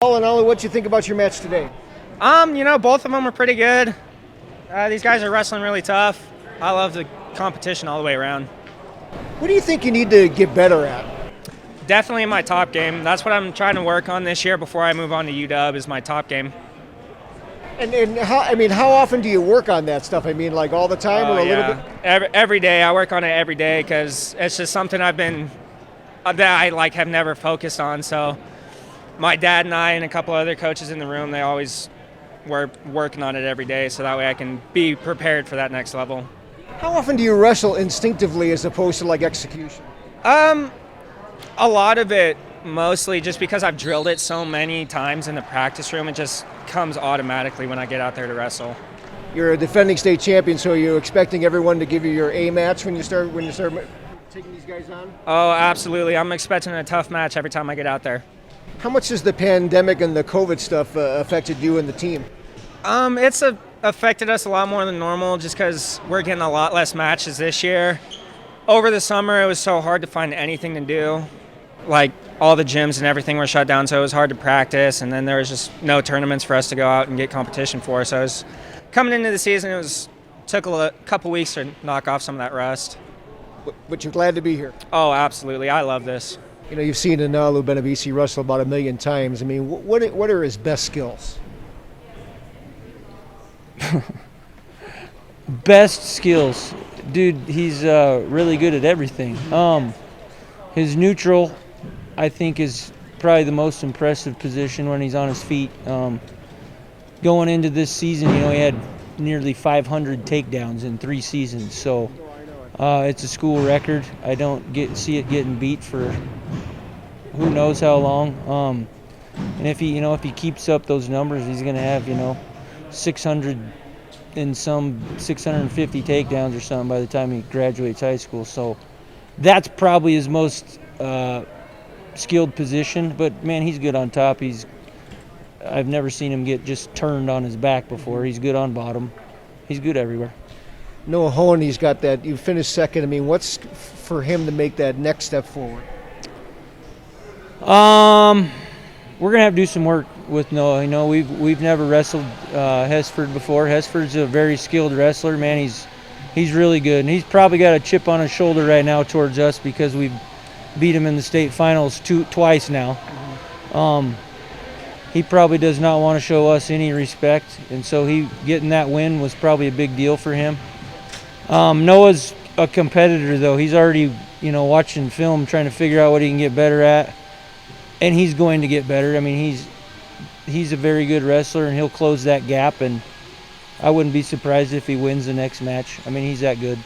All in all, what you think about your match today? Both of them are pretty good. These guys are wrestling really tough. I love the competition all the way around. What do you think you need to get better at? Definitely my top game. That's what I'm trying to work on this year before I move on to UW is my top game. And how often do you work on that stuff? I mean, like all the time or a little bit? Every day. I work on it every day because it's just something that I have never focused on. So my dad and I and a couple other coaches in the room, they always were working on it every day so that way I can be prepared for that next level. How often do you wrestle instinctively as opposed to like execution? A lot of it, mostly just because I've drilled it so many times in the practice room, it just comes automatically when I get out there to wrestle. You're a defending state champion, so are you expecting everyone to give you your A match when you start taking these guys on? Oh, absolutely. I'm expecting a tough match every time I get out there. How much has the pandemic and the COVID stuff affected you and the team? It's affected us a lot more than normal just because we're getting a lot less matches this year. Over the summer, it was so hard to find anything to do. Like, all the gyms and everything were shut down, so it was hard to practice, and then there was just no tournaments for us to go out and get competition for. So it was coming into the season, took a couple weeks to knock off some of that rust. But you're glad to be here. Oh, absolutely. I love this. You know, you've seen Analu Benavisi wrestle about 1 million times. I mean, what are his best skills? Best skills, dude. He's really good at everything. His neutral, I think, is probably the most impressive position when he's on his feet. Going into this season, he had nearly 500 takedowns in 3 seasons, so it's a school record. I don't see it getting beat for who knows how long. And if he keeps up those numbers, he's going to have 600 and some 650 takedowns or something by the time he graduates high school. So that's probably his most skilled position. But man, he's good on top. I've never seen him get just turned on his back before. He's good on bottom. He's good everywhere. Noah Honey's got that. You finished second. I mean, what's for him to make that next step forward? We're gonna have to do some work with Noah. We've never wrestled Hesford before. Hesford's a very skilled wrestler, man. He's really good, and he's probably got a chip on his shoulder right now towards us because we've beat him in the state finals twice now. He probably does not want to show us any respect, and so getting that win was probably a big deal for him. Noah's a competitor, though. He's already watching film, trying to figure out what he can get better at. And he's going to get better. I mean, he's a very good wrestler, and he'll close that gap. And I wouldn't be surprised if he wins the next match. I mean, he's that good.